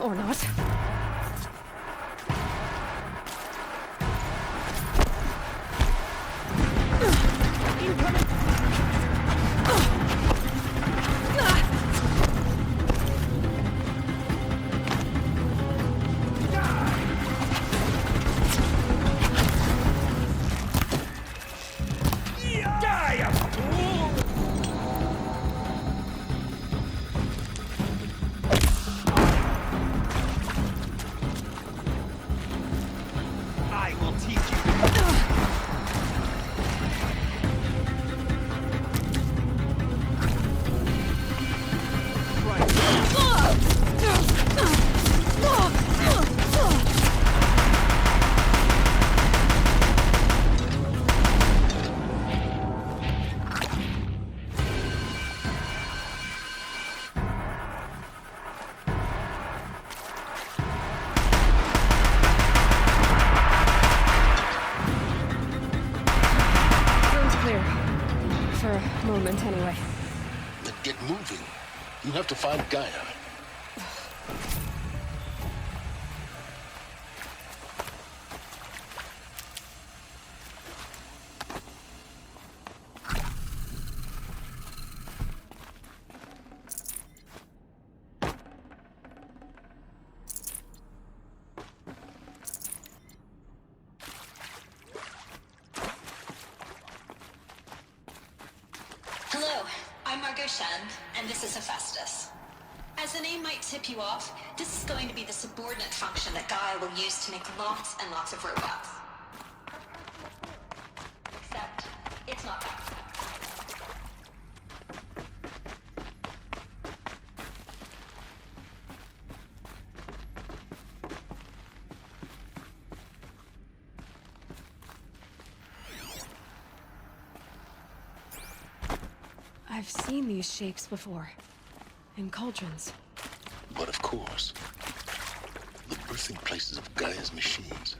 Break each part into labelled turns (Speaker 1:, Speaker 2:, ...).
Speaker 1: Or not. Anyway.
Speaker 2: Then get moving. You have to find Gaia.
Speaker 3: And this is Hephaestus. As the name might tip you off, this is going to be the subordinate function that Gaia will use to make lots and lots of robots. Except, it's not that.
Speaker 1: I've seen these shapes before. In cauldrons.
Speaker 2: But of course. The birthing places of Gaia's machines.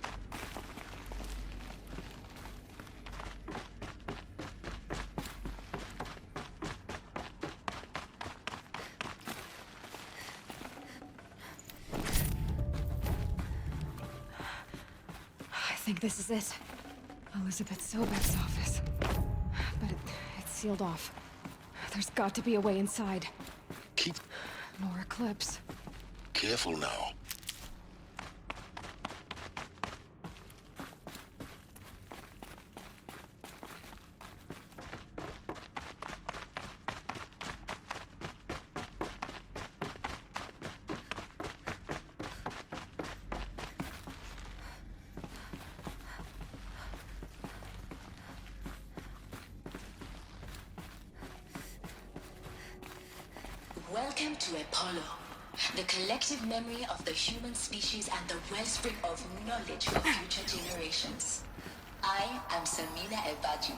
Speaker 1: I think this is it. Elizabeth Sobek's office. But it's sealed off. There's got to be a way inside.
Speaker 2: Keep...
Speaker 1: More eclipse.
Speaker 2: Careful now.
Speaker 3: Welcome to Apollo, the collective memory of the human species and the wellspring of knowledge for future generations. I am Samina Ebadu.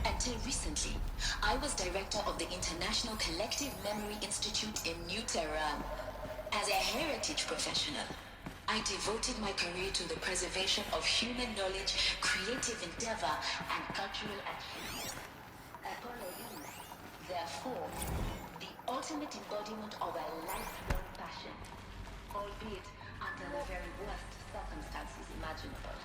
Speaker 3: Until recently, I was director of the International Collective Memory Institute in New Tehran. As a heritage professional, I devoted my career to the preservation of human knowledge, creative endeavor, and cultural achievement. Apollo is, therefore, the ultimate embodiment of a lifelong passion, albeit under the very worst circumstances imaginable.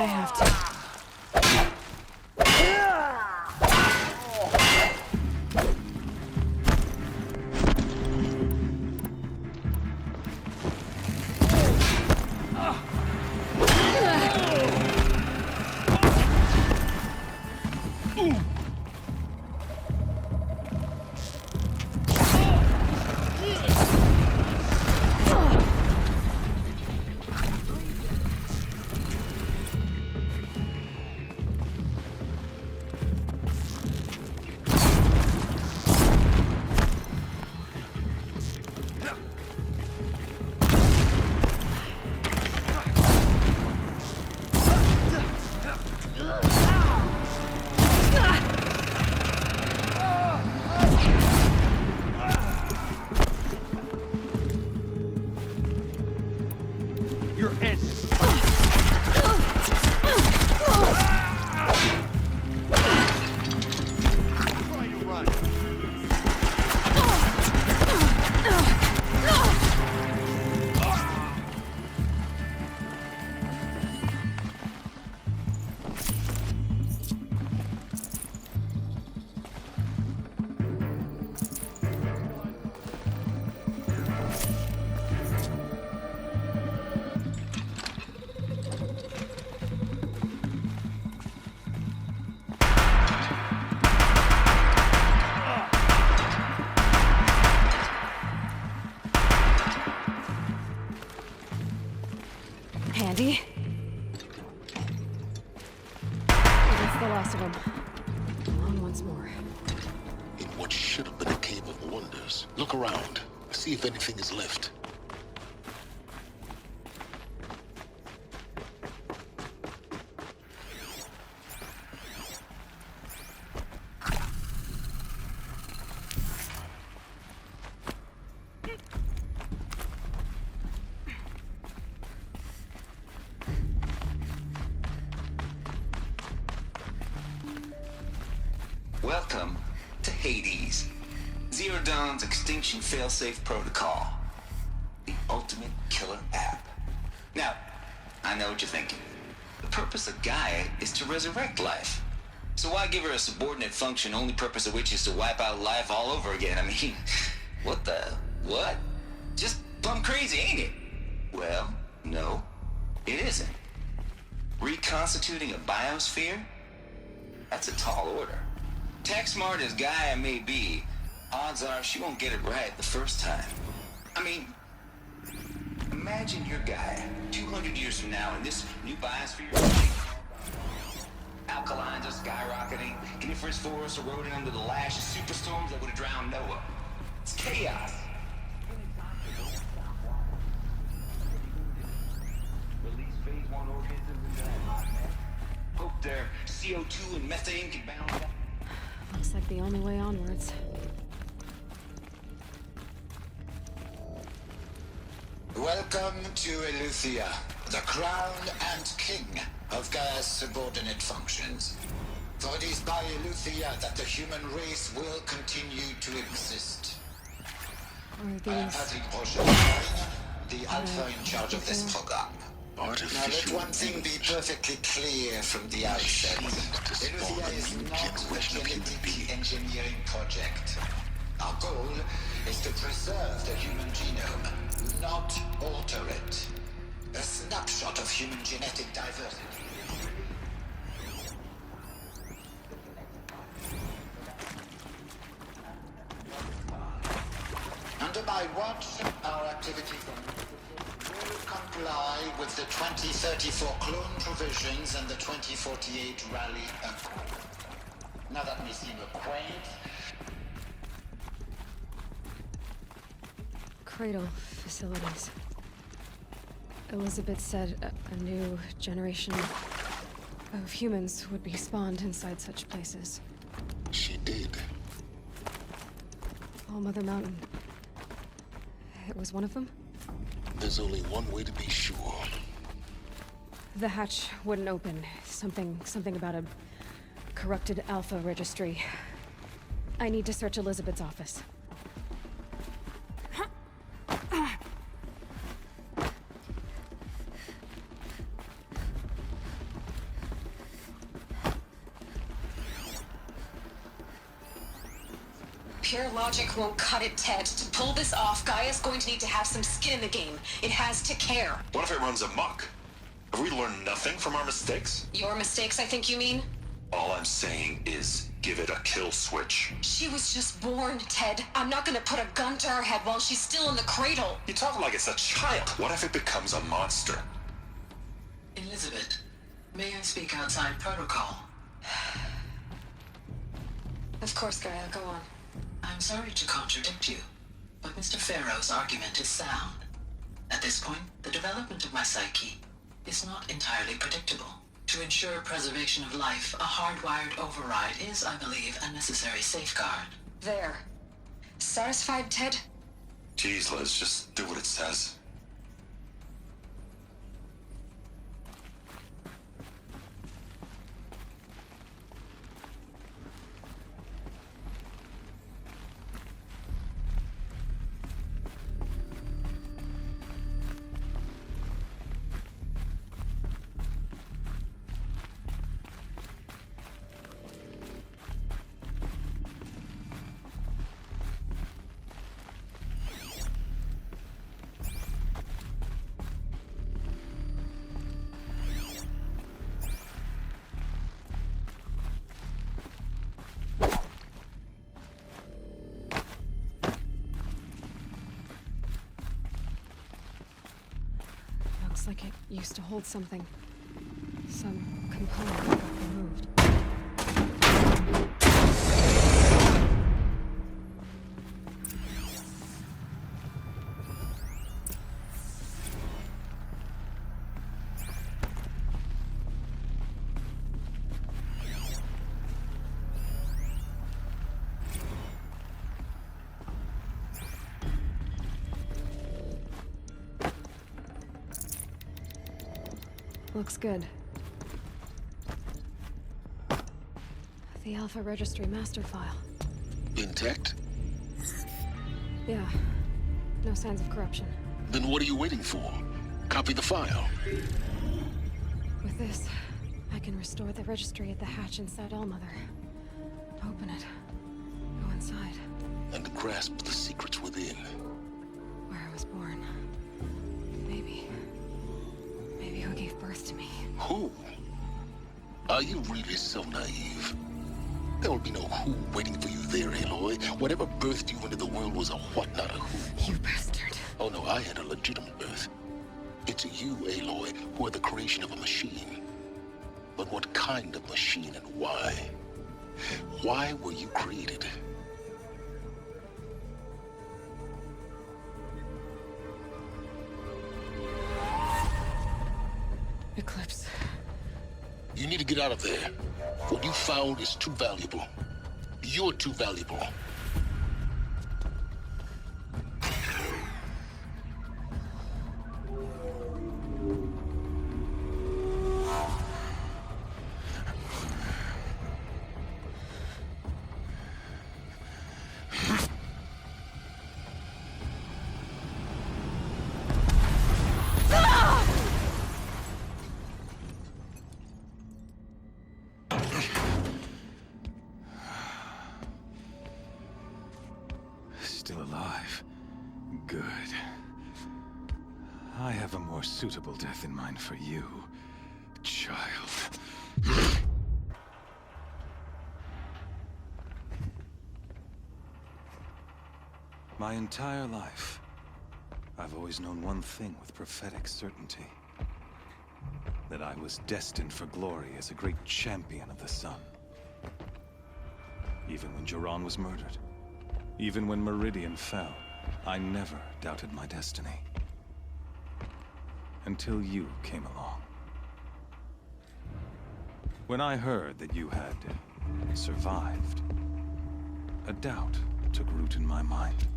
Speaker 1: have to.
Speaker 4: Your end. Try to run.
Speaker 1: Handy. That's the last of them. On once more.
Speaker 2: In what should have been a cave of wonders. Look around. See if anything is left.
Speaker 5: Welcome to Hades, Zero Dawn's extinction failsafe protocol, the ultimate killer app. Now, I know what you're thinking. The purpose of Gaia is to resurrect life. So why give her a subordinate function, only purpose of which is to wipe out life all over again? I mean, what? Just plumb crazy, ain't it? Well, no, it isn't. Reconstituting a biosphere? That's a tall order. Tech smart as Gaia may be, odds are she won't get it right the first time. I mean, imagine you're Gaia 200 years from now in this new biosphere. Alkalines are skyrocketing, coniferous forests eroding under the lash of superstorms that would have drowned Noah. It's chaos. Release phase 1 organisms into that hot mess. Hope their CO2 and methane can balance out.
Speaker 1: Looks like the only way onwards.
Speaker 6: Welcome to Eleuthia, the crown and king of Gaia's subordinate functions. For it is by Eleuthia that the human race will continue to exist. I am Patrick Rocher, the alpha in charge of this program. Now let one thing be perfectly clear from the outset. Eleuthia is not a genetic engineering project. Our goal is to preserve the human genome, not alter it. A snapshot of human genetic diversity. Under my watch, our activities will comply with the 2034 clone provisions and the 2048 rally accord. Now that may seem quaint.
Speaker 1: Cradle facilities. Elizabeth said a new generation of humans would be spawned inside such places.
Speaker 2: She did.
Speaker 1: All Mother Mountain. It was one of them?
Speaker 2: There's only one way to be sure.
Speaker 1: The hatch wouldn't open. Something about a corrupted Alpha registry. I need to search Elizabeth's office. Pure logic won't cut it, Ted. To pull this off, Gaia's going to need to have some skin in the game. It has to care.
Speaker 2: What if it runs amok? Have we learned nothing from our mistakes?
Speaker 1: Your mistakes, I think you mean?
Speaker 2: All I'm saying is, give it a kill switch.
Speaker 1: She was just born, Ted. I'm not gonna put a gun to her head while she's still in the cradle.
Speaker 2: You talk like it's a child. What if it becomes a monster?
Speaker 3: Elizabeth, may I speak outside protocol?
Speaker 1: Of course, Gaia, go on.
Speaker 3: I'm sorry to contradict you, but Mr. Farrow's argument is sound. At this point, the development of my psyche is not entirely predictable. To ensure preservation of life, a hardwired override is, I believe, a necessary safeguard.
Speaker 1: There. Satisfied, Ted?
Speaker 2: Jeez, Liz, just do what it says.
Speaker 1: Looks like it used to hold something. Some component that got removed. Looks good. The Alpha Registry master file.
Speaker 2: Intact?
Speaker 1: Yeah. No signs of corruption.
Speaker 2: Then what are you waiting for? Copy the file.
Speaker 1: With this, I can restore the registry at the hatch inside Allmother. Open it. Go inside.
Speaker 2: And grasp the secrets within.
Speaker 1: Where I was born. Maybe who gave birth to me.
Speaker 2: Who? Are you really so naive? There will be no who waiting for you there, Aloy. Whatever birthed you into the world was a what, not a who.
Speaker 1: You bastard.
Speaker 2: Oh no, I had a legitimate birth. It's you, Aloy, who are the creation of a machine. But what kind of machine and why? Why were you created?
Speaker 1: Eclipse.
Speaker 2: You need to get out of there. What you found is too valuable. You're too valuable.
Speaker 7: Still alive. Good. I have a more suitable death in mind for you, child. My entire life, I've always known one thing with prophetic certainty. That I was destined for glory as a great champion of the sun. Even when Jiran was murdered. Even when Meridian fell, I never doubted my destiny. Until you came along. When I heard that you had survived, a doubt took root in my mind.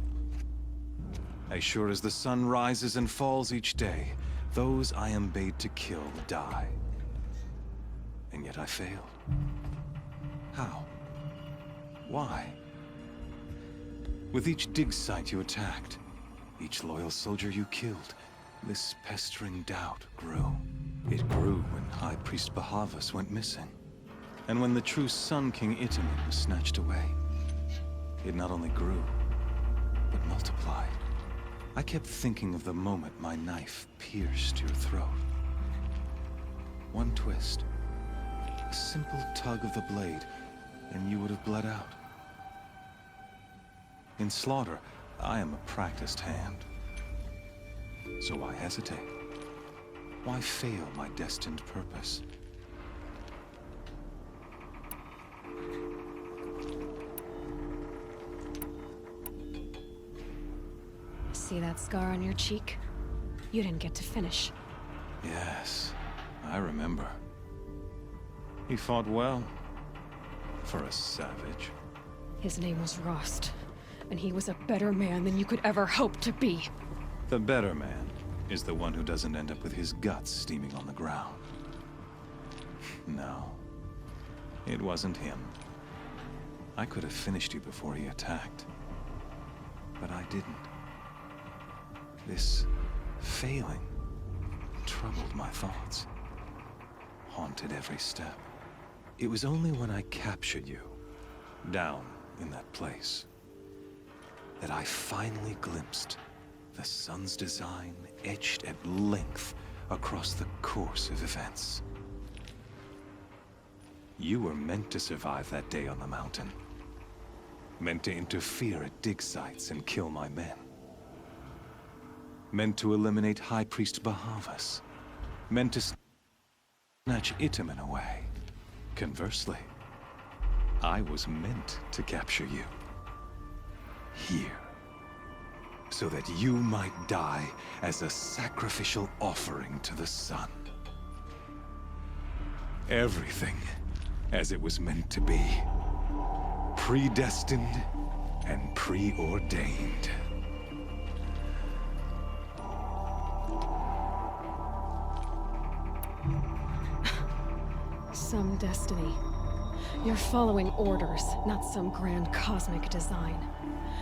Speaker 7: As sure as the sun rises and falls each day, those I am bade to kill die. And yet I failed. How? Why? With each dig site you attacked, each loyal soldier you killed, this pestering doubt grew. It grew when High Priest Bahavas went missing, and when the true Sun King Itamen was snatched away. it not only grew, but multiplied. I kept thinking of the moment my knife pierced your throat. One twist, a simple tug of the blade, and you would have bled out. In slaughter, I am a practiced hand. So why hesitate? Why fail my destined purpose?
Speaker 1: See that scar on your cheek? You didn't get to finish.
Speaker 7: Yes, I remember. He fought well. For a savage.
Speaker 1: His name was Rost, and he was a better man than you could ever hope to be.
Speaker 7: The better man is the one who doesn't end up with his guts steaming on the ground. No, it wasn't him. I could have finished you before he attacked. But I didn't. This failing troubled my thoughts, haunted every step. It was only when I captured you, down in that place, that I finally glimpsed the sun's design etched at length across the course of events. You were meant to survive that day on the mountain. Meant to interfere at dig sites and kill my men. Meant to eliminate High Priest Bahavas. Meant to snatch Itamen away. Conversely, I was meant to capture you. Here. So that you might die as a sacrificial offering to the sun. Everything as it was meant to be. Predestined and preordained.
Speaker 1: Some destiny. You're following orders, not some grand cosmic design.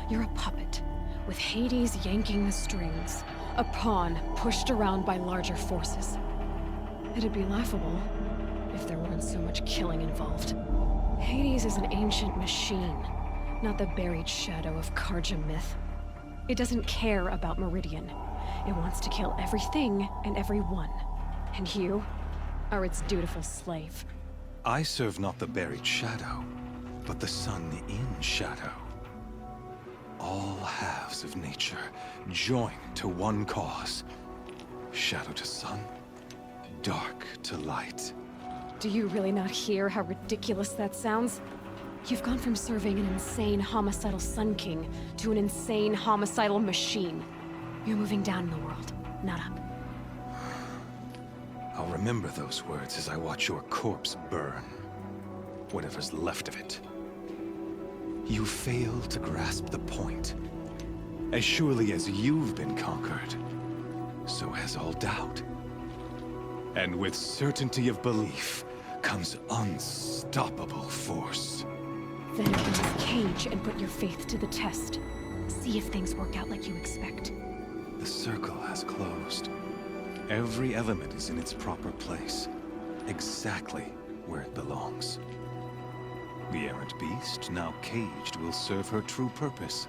Speaker 1: You're a puppet, with Hades yanking the strings. A pawn pushed around by larger forces. It'd be laughable if there weren't so much killing involved. Hades is an ancient machine, not the buried shadow of Carja myth. It doesn't care about Meridian. It wants to kill everything and everyone. And you are its dutiful slave.
Speaker 7: I serve not the buried shadow, but the sun in shadow. All halves of nature joined to one cause. Shadow to sun, dark to light.
Speaker 1: Do you really not hear how ridiculous that sounds? You've gone from serving an insane homicidal Sun King to an insane homicidal machine. You're moving down in the world, not up.
Speaker 7: I'll remember those words as I watch your corpse burn. Whatever's left of it. You fail to grasp the point. As surely as you've been conquered, so has all doubt. And with certainty of belief comes unstoppable force.
Speaker 1: Then open this cage and put your faith to the test. See if things work out like you expect.
Speaker 7: The circle has closed. Every element is in its proper place, exactly where it belongs. The errant beast, now caged, will serve her true purpose.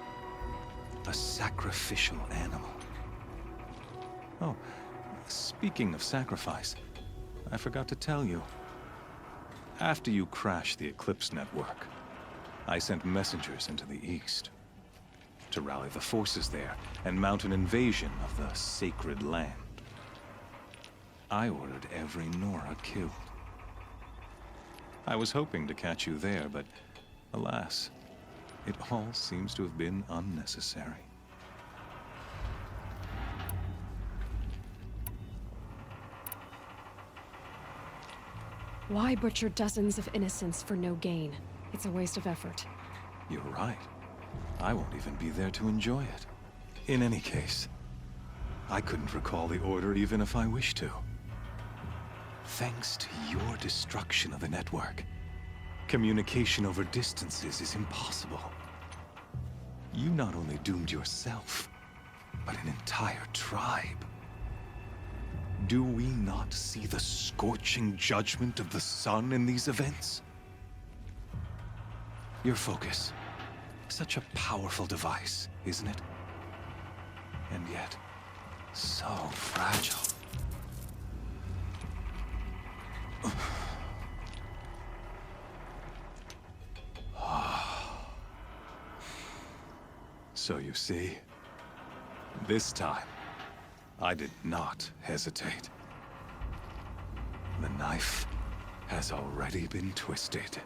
Speaker 7: A sacrificial animal. Oh, speaking of sacrifice, I forgot to tell you. After you crashed the Eclipse network, I sent messengers into the east to rally the forces there and mount an invasion of the sacred land. I ordered every Nora killed. I was hoping to catch you there, but alas, it all seems to have been unnecessary.
Speaker 1: Why butcher dozens of innocents for no gain? It's a waste of effort.
Speaker 7: You're right. I won't even be there to enjoy it. In any case, I couldn't recall the order even if I wished to. Thanks to your destruction of the network, communication over distances is impossible. You not only doomed yourself, but an entire tribe. Do we not see the scorching judgment of the sun in these events? Your focus, Such a powerful device, isn't it? And yet, so fragile. So you see, this time, I did not hesitate. The knife has already been twisted.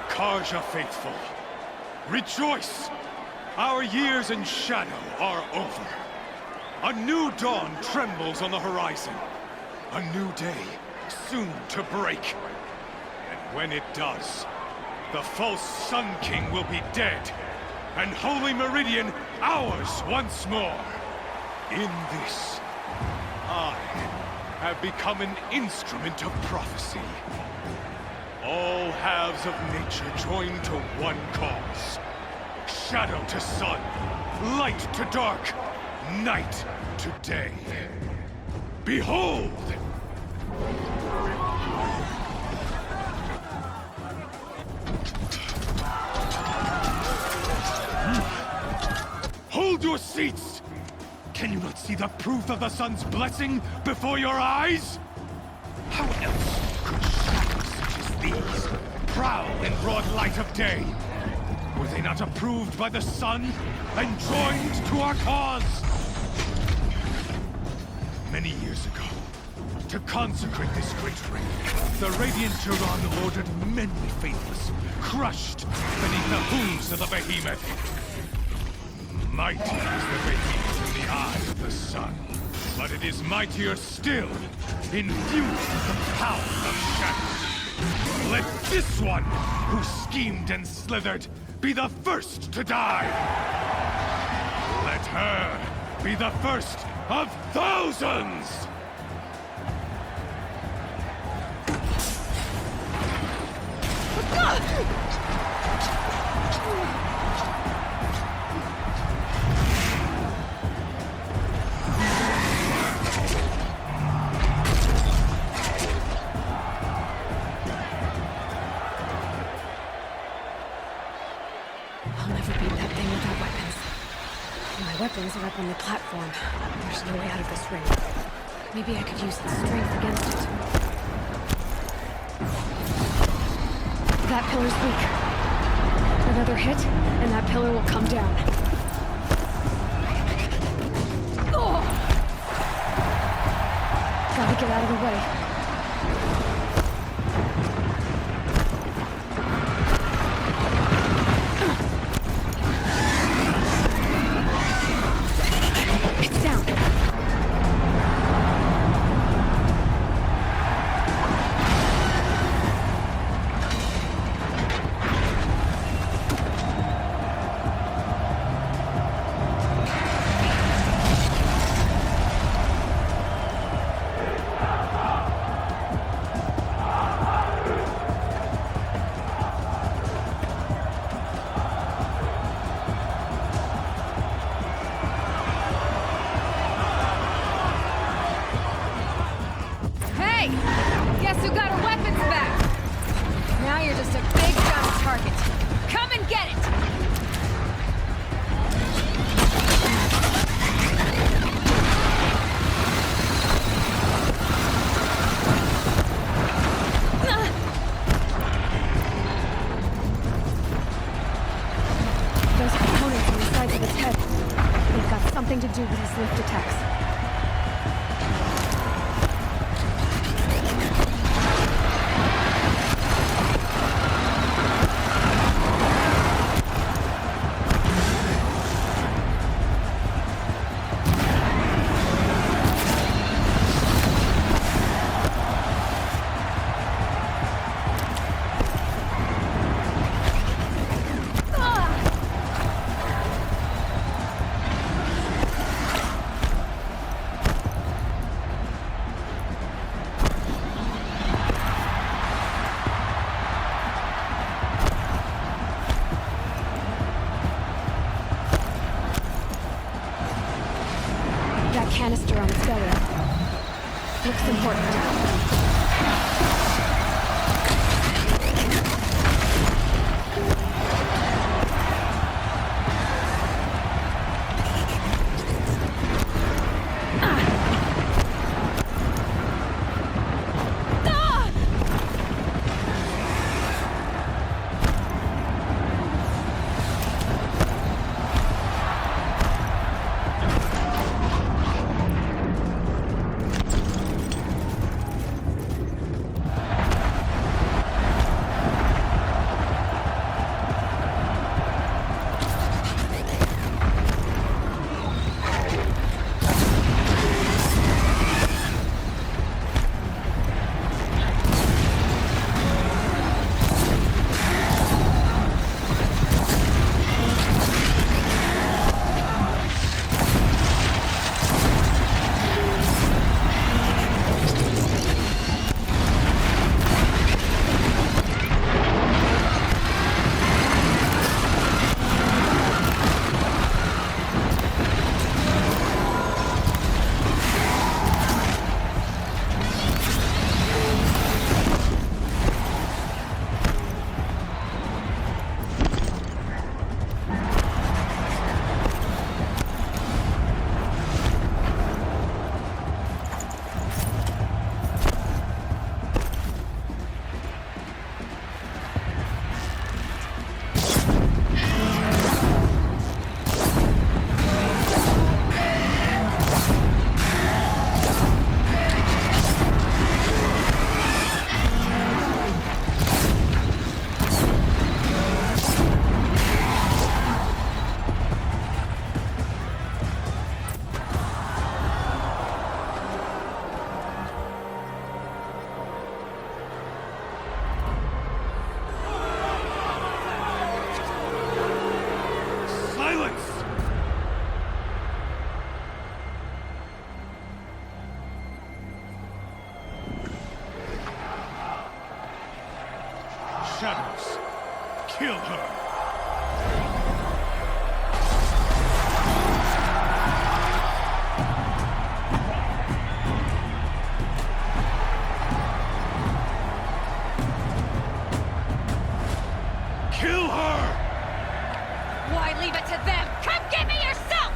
Speaker 4: Carja faithful, rejoice! Our years in shadow are over. A new dawn trembles on the horizon. A new day soon to break. And when it does, the false Sun King will be dead, and Holy Meridian ours once more. In this, I have become an instrument of prophecy. All halves of nature join to one cause. Shadow to sun, light to dark, night to day. Behold! Hold your seats! Can you not see the proof of the sun's blessing before your eyes? How else could shadows such as these prowl in broad light of day? Were they not approved by the sun and joined to our cause? Many years ago, to consecrate this great ring, the Radiant Tyrann ordered many faithless, crushed beneath the hooves of the behemoth. Mighty is the behemoth in the eye of the sun, but it is mightier still, infused with the power of shadow. Let this one, who schemed and slithered, be the first to die! Let her be the first of thousands!
Speaker 1: I'll never beat that thing without weapons. My weapons are up on the platform. There's no way out of this ring. Maybe I could use its strength against it. That pillar's weak. Another hit, and that pillar will come down. Oh! Gotta get out of the way. Something to do with his lift attacks. Looks important.
Speaker 4: Shadows. Kill her. Kill her!
Speaker 1: Why leave it to them? Come get me yourself!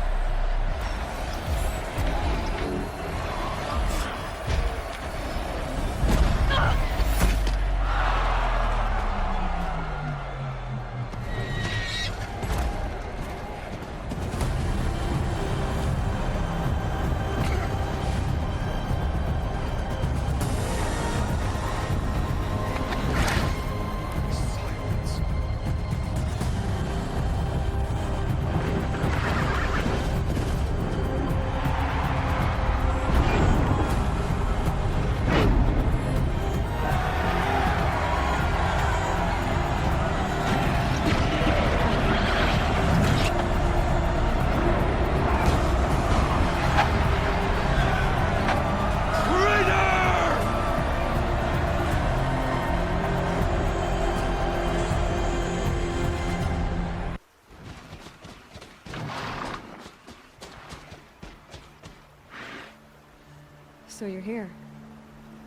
Speaker 1: So you're here.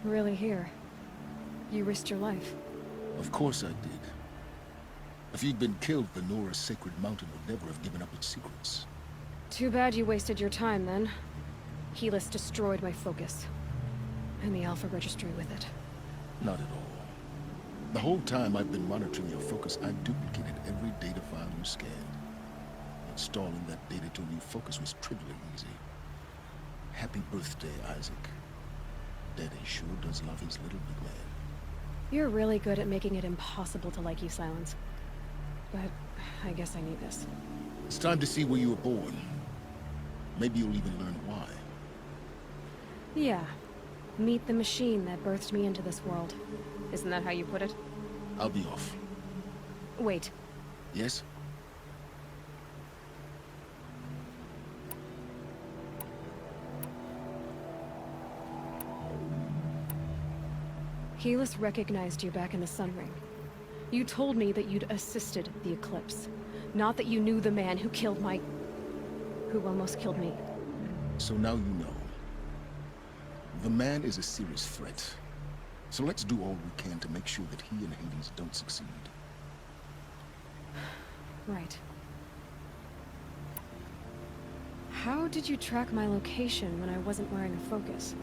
Speaker 1: Really here. You risked your life.
Speaker 2: Of course I did. If you'd been killed, the Nora's sacred mountain would never have given up its secrets.
Speaker 1: Too bad you wasted your time, then. Helis destroyed my focus. And the Alpha Registry with it.
Speaker 2: Not at all. The whole time I've been monitoring your focus, I duplicated every data file you scanned. Installing that data to a new focus was trivially easy. Happy birthday, Isaac. Daddy sure does love his little big man.
Speaker 1: You're really good at making it impossible to like you, Silence. But I guess I need this.
Speaker 2: It's time to see where you were born. Maybe you'll even learn why.
Speaker 1: Yeah. Meet the machine that birthed me into this world. Isn't that how you put it?
Speaker 2: I'll be off.
Speaker 1: Wait.
Speaker 2: Yes?
Speaker 1: Helis recognized you back in the Sun Ring. You told me that you'd assisted the Eclipse. Not that you knew the man who killed who almost killed me.
Speaker 2: So now you know. The man is a serious threat. So let's do all we can to make sure that he and Hades don't succeed.
Speaker 1: Right. How did you track my location when I wasn't wearing a focus?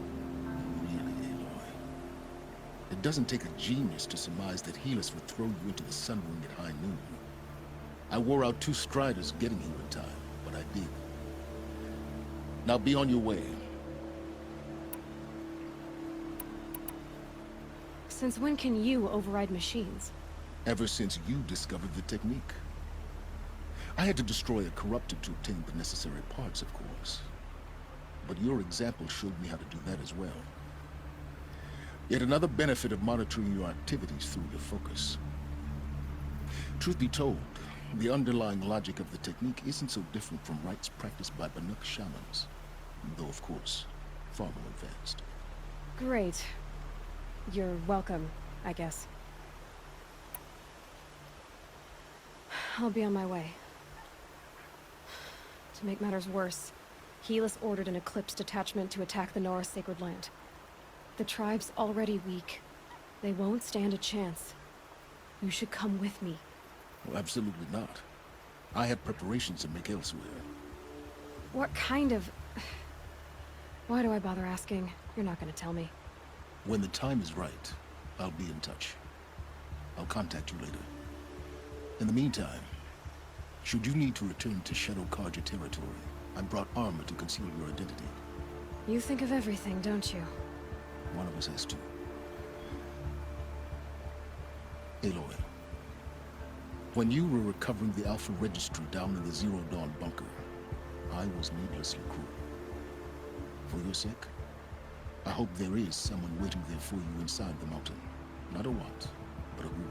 Speaker 2: Really, Aloy? It doesn't take a genius to surmise that Helis would throw you into the sun ring at high noon. I wore out 2 striders getting here in time, but I did. Now be on your way.
Speaker 1: Since when can you override machines?
Speaker 2: Ever since you discovered the technique. I had to destroy a corrupted to obtain the necessary parts, of course. But your example showed me how to do that as well. Yet another benefit of monitoring your activities through your focus. Truth be told, the underlying logic of the technique isn't so different from rites practiced by Banuk shamans, though of course, far more advanced.
Speaker 1: Great. You're welcome, I guess. I'll be on my way. To make matters worse, Helis ordered an Eclipse detachment to attack the Nora sacred land. The tribe's already weak. They won't stand a chance. You should come with me.
Speaker 2: Well, absolutely not. I have preparations to make elsewhere.
Speaker 1: What kind of... Why do I bother asking? You're not gonna tell me.
Speaker 2: When the time is right, I'll be in touch. I'll contact you later. In the meantime, should you need to return to Shadow Carja territory, I brought armor to conceal your identity.
Speaker 1: You think of everything, don't you?
Speaker 2: One of us has to. Aloy, when you were recovering the Alpha Registry down in the Zero Dawn bunker, I was needlessly cruel. For your sake, I hope there is someone waiting there for you inside the mountain. Not a what, but a who.